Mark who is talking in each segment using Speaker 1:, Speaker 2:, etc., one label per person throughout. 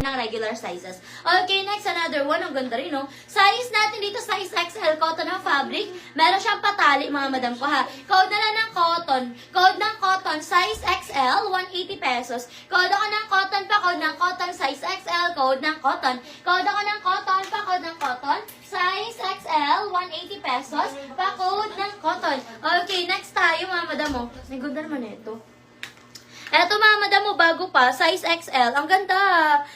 Speaker 1: ng regular sizes. Okay, next, another one. Ang ganda rin, no? Size natin dito, size XL, cotton ng fabric. Meron siyang patali, mga madam ko, ha? Code na lang ng cotton. Code ng cotton, size XL, 180 pesos. Code ako ng cotton, pa code ng cotton, size XL, code ng cotton. Code ako ng cotton, pa code ng cotton, size XL, 180 pesos, pa code ng cotton. Okay, next tayo, mga madam, mo. May ganda naman ito. Eto, mga madam mo, bago pa, size XL. Ang ganda.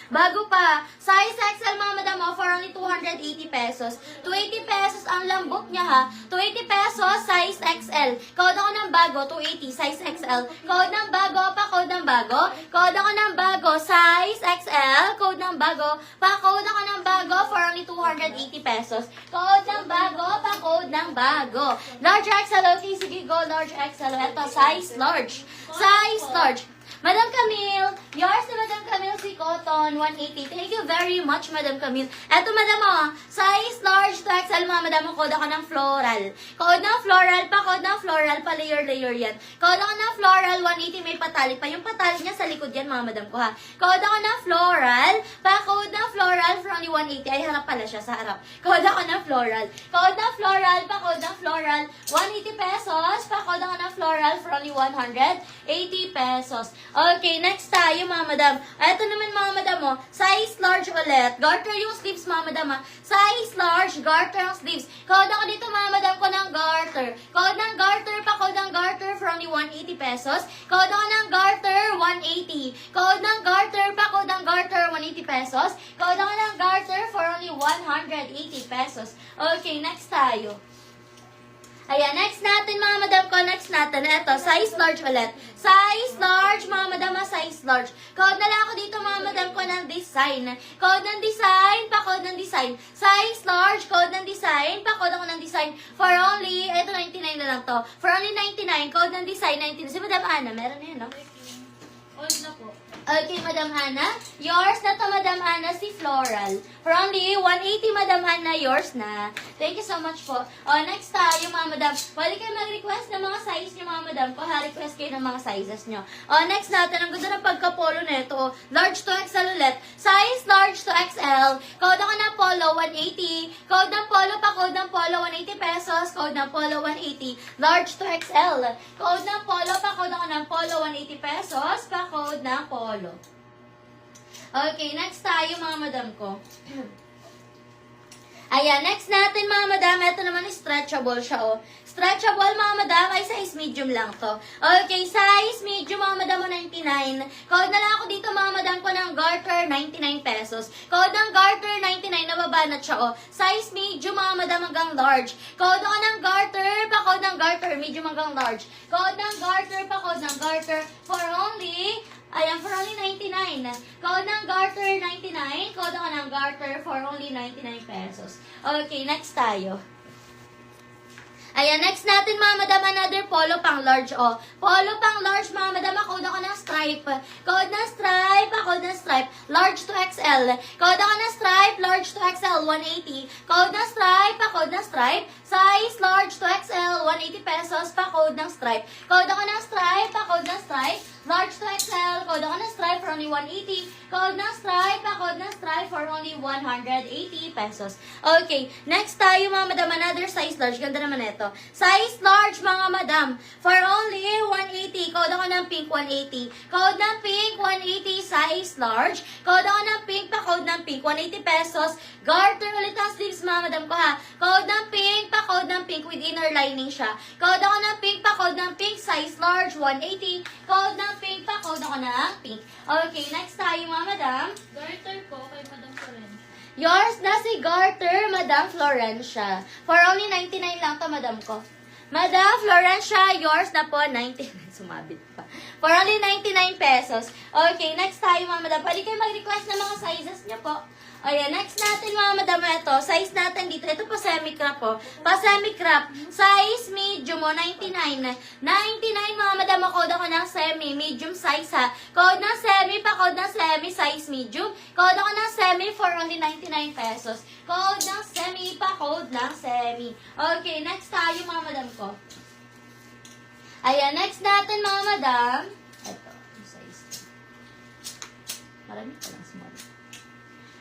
Speaker 1: Bago pa. Size XL, mga madam mo, for only 280 pesos. 280 pesos ang lambot niya, ha. 280 pesos, size XL. Code ako ng bago, 280, size XL. Code ng bago, pa code ng bago. Code ako ng bago, size XL. Code ng bago, pa code ako ng bago, for only 280 pesos. Code ng bago, pa code ng bago. Large XL, okay, sige, go, large XL. Eto, size large. Size large. Madam Camille, yours na Madam Camille si Cotton, 180. Thank you very much, Madam Camille. Eto, madam, oh, size large to XL, mga madam, code ako ng floral. Code ng floral, pa code ng floral, pa layer yan. Code ako ng floral, 180, may patali pa. Yung patali niya sa likod yan, mga madam ko, ha. Code ako ng floral, pa code ng floral, for only 180. Ay, harap pala siya, sa harap. Code ako ng floral. Code ng floral, pa code ng floral, 180 pesos. Pa code ako ng floral, for only 180 pesos. Okay, next tayo, mga madam. Ito naman, mga madam, mo, size large ulit. Garter yung sleeves, mga madam, ha. Size large, garter yung sleeves. Code ako dito, mga madam, ko ng garter. Code ng garter, pa code ng garter for only 180 pesos. Code ako ng garter, 180. Code ng garter, pa code ng garter, 180 pesos. Code ako ng garter for only 180 pesos. Okay, next tayo. Ayan, next natin, mga madam ko, next natin, eto, size large ulit. Size large, mga madam, size large. Code na lang ako dito, mga madam ko, ng design. Code ng design, pa code ng design. Size large, code ng design, pa code ako ng design. For only, eto, 99 na lang to. For only 99, code ng design, 99. Si Madam Ana, meron na yun, no?
Speaker 2: Old na po.
Speaker 1: Okay, Madam Hana. Yours na to, Madam Hana, si Floral. For only 180, Madam Hana, yours na. Thank you so much po. Next tayo, mga madam. Pwede kayo mag-request ng mga size nyo, mga madam. Request kayo ng mga sizes nyo. Next natin, ang ganda ng pagka-polo nito. Large to XL ulit. Size large to XL. Code ako ng polo, 180. Code ng polo, pa code ng polo, 180 pesos. Code ng polo, 180. Large to XL. Code ng polo, pa code ako ng polo, 180 pesos. Pa code ng polo. Okay, next tayo, mga madam ko. Ayan, next natin, mga madam, ito naman stretchable siya, oh. Stretchable, mga madam, ay size medium lang to. Okay, size medium, mga madam, 99. Code na lang ako dito, mga madam ko, ng garter, 99 pesos. Code ng garter, 99, nababanat siya, oh. Size medium, mga madam, hanggang large. Code ako ng garter, pa code ng garter, medium hanggang large. Code ng garter, pa code ng garter, for only... Ayan, for only 99. Code ng garter, 99. Code ako ng garter for only 99 pesos. Okay, next tayo. Ayan, next natin, mga madam, another polo pang large, oh. Polo pang large, mga madam, code ako ng stripe. Code ng stripe, code ng stripe, large to XL. Code ako ng stripe, large to XL, 180. Code ng stripe, code ng stripe, size large to XL, 180 pesos, pa code ng stripe. Code ako ng stripe, code ng stripe, large to XL, code ako ng stripe for only 180. Code ng stripe, code ng stripe for only 180 pesos. Okay, next tayo, mga madam, another size large. Ganda naman ito. Size large, mga madam, for only 180. Code ako ng pink, 180. Code ng pink, 180, size large. Code ako ng pink, pa code ng pink, 180 pesos. Garter ulit ang sleeves, mga madam ko, ha. Code ng pink, pa code ng pink with inner lining siya. Code ako ng pink, pa code ng pink, size large, 180. Code ng pink, pa code ako ng pink. Okay, next tayo, mga madam.
Speaker 2: Garter po kay Madam Florencia.
Speaker 1: Yours na si Garter, Madam Florencia. For only 99 lang to, madam ko. Madam Florencia, yours na po, 99. Sumabit pa. For only 99 pesos. Okay, next tayo, mga madam. Pwede kayo mag-request ng mga sizes niyo po. Ayan, next natin, mga madam, ito. Size natin dito. Ito po semi-crop, po. Pa-semi-crop. Size medium, 99. 99, mga madam, code ako ng semi. Medium size, ha. Code ng semi, pa-code ng semi, size medium. Code ako ng semi for only 99 pesos. Code ng semi, pa-code ng semi. Okay, next tayo mga madam ko. Ayan, next natin mga madam. Ito, yung size. Marami pa lang small.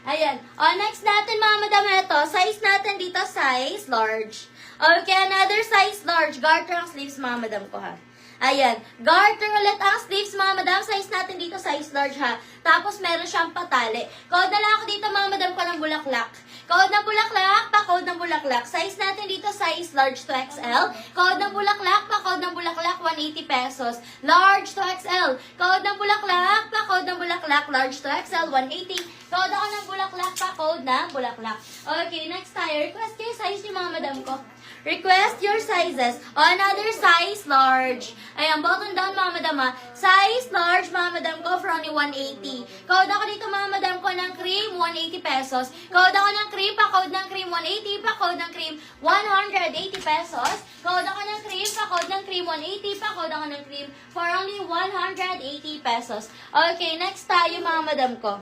Speaker 1: Ayan. Next natin mga madam, ito. Size natin dito, size large. Okay, another size large. Garter ang sleeves mga madam ko ha. Ayan. Garter ulit ang sleeves mga madam. Size natin dito, size large ha. Tapos meron siyang patali. Code na lang ako dito mga madam ko ng bulaklak. Code ng bulaklak, pa-code ng bulaklak. Size natin dito, size large to XL. Code ng bulaklak, pa-code ng bulaklak, 180 pesos. Large to XL. Code ng bulaklak, pa-code ng bulaklak, large to XL, 180. Code ako ng bulaklak, pa-code ng bulaklak. Okay, next tayo. Request kayo size niyo mga madam ko. Request your sizes. Another size large. Ayan, button down mga madam ha. Size large mga madam ko for only 180. Code ako dito mga madam ko ng cream, 180 pesos. Code ako ng cream, pa-code ng cream, 180. Pa-code ng cream, 180 pesos. Code ako ng cream, pa-code ng cream, 180. Pa-code ako ng cream for only 180 pesos. Okay, next tayo mga madam ko.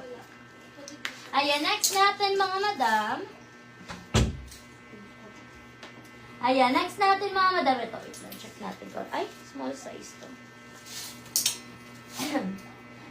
Speaker 1: Ayan, next natin mga madam. Ayan, next natin mga madam. Ito, wait lang, check natin ko. Ay, small size to.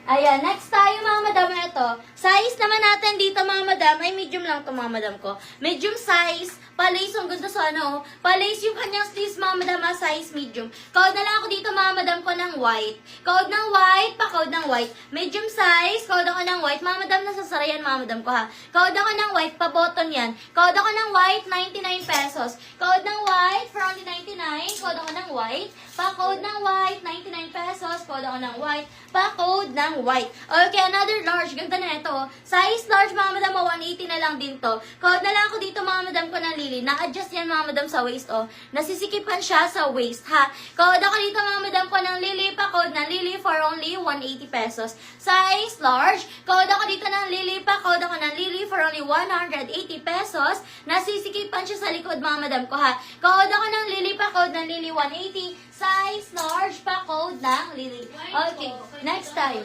Speaker 1: Ayan, next tayo mga madam. Ito, size naman natin dito mga madam. Ay, medium lang to mga madam ko. Medium size. Palace, ang ganda sa ano. Palace yung kanyang sleeves mga madam, size medium. Code na lang ako dito mga madam ko ng white. Code ng white, pa-code ng white. Medium size, code ako ng white. Mga madam, nasasarayan mga madam ko ha. Code ako ng white, pa-button yan. Code ako ng white, 99 pesos. Code ng white, for only 99. Code ako ng white. Pa-code ng white, 99 pesos. Code ako ng white. Pa-code ng white. Okay, another large. Ganda na ito. Size large mga madam, 180 na lang din to. Code na lang ako dito mga madam ko ng lili. Na-adjust yan mga madam sa waist, oh. Nasisikipan siya sa waist, ha. Code ako dito mga madam ko ng lili. Pa-code ng lili for only 180 pesos. Size large. Code ako dito ng lili. Pa-code ako ng lili for only 180 pesos. Nasisikipan siya sa likod mga madam ko, ha. Code ako ng lili. Pa-code ng lili 180. Size large. Pa-code ng lili. Okay, next time.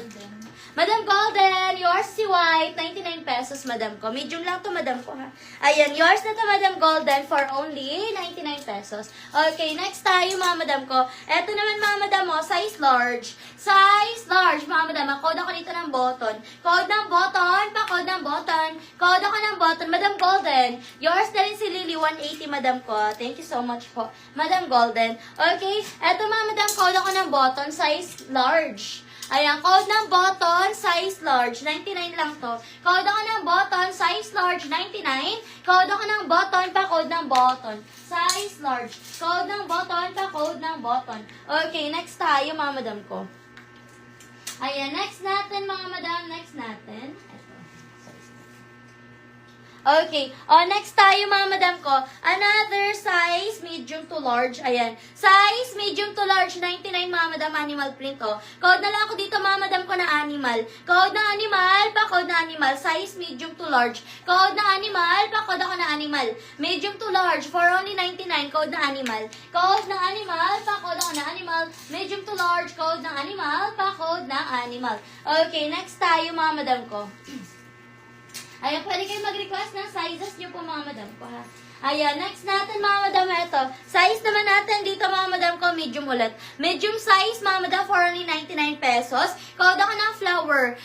Speaker 1: Madam Golden, yours si white, 99 pesos, madam ko. Medium lang to, madam ko, ha. Ayan, yours na to, madam Golden, for only 99 pesos. Okay, next tayo, mga madam ko. Eto naman, mga madam mo, size large. Size large, mga madam. Code ako dito ng button. Code ng button, pa-code ng button. Code ako ng button, madam Golden. Yours na rin si Lily, 180, madam ko. Thank you so much po, madam Golden. Okay, eto, mga madam, code ako ng button, size large. Ayan, code ng button, size large, 99 lang to. Code ako ng button, size large, 99. Code ako ng button, pa-code ng button, size large. Code ng button, pa-code ng button. Okay, next tayo, mga madam ko. Ayan, next natin, mga madam, next natin. Ito, size. Okay, next tayo, mga madam ko. Another size, medium to large. Ayan, size, medium to large, 99, mga madam, animal print, oh. Code na lang ako dito, mga madam ko, na animal. Code na animal, pa-code na animal. Size, medium to large. Code na animal, pa-code ako na animal. Medium to large, for only 99, code na animal. Code na animal, pa-code ako na animal. Medium to large, code na animal, pa-code na animal. Okay, next tayo, mga madam ko. Ayan, pwede kayo mag-request ng sizes nyo po, mga madam ko, ha. Ayan, next natin, mga madam, ito. Size naman natin dito, mga madam ko, medium ulit. Medium size, mga madam, for only 99 pesos. Code ako ng flower.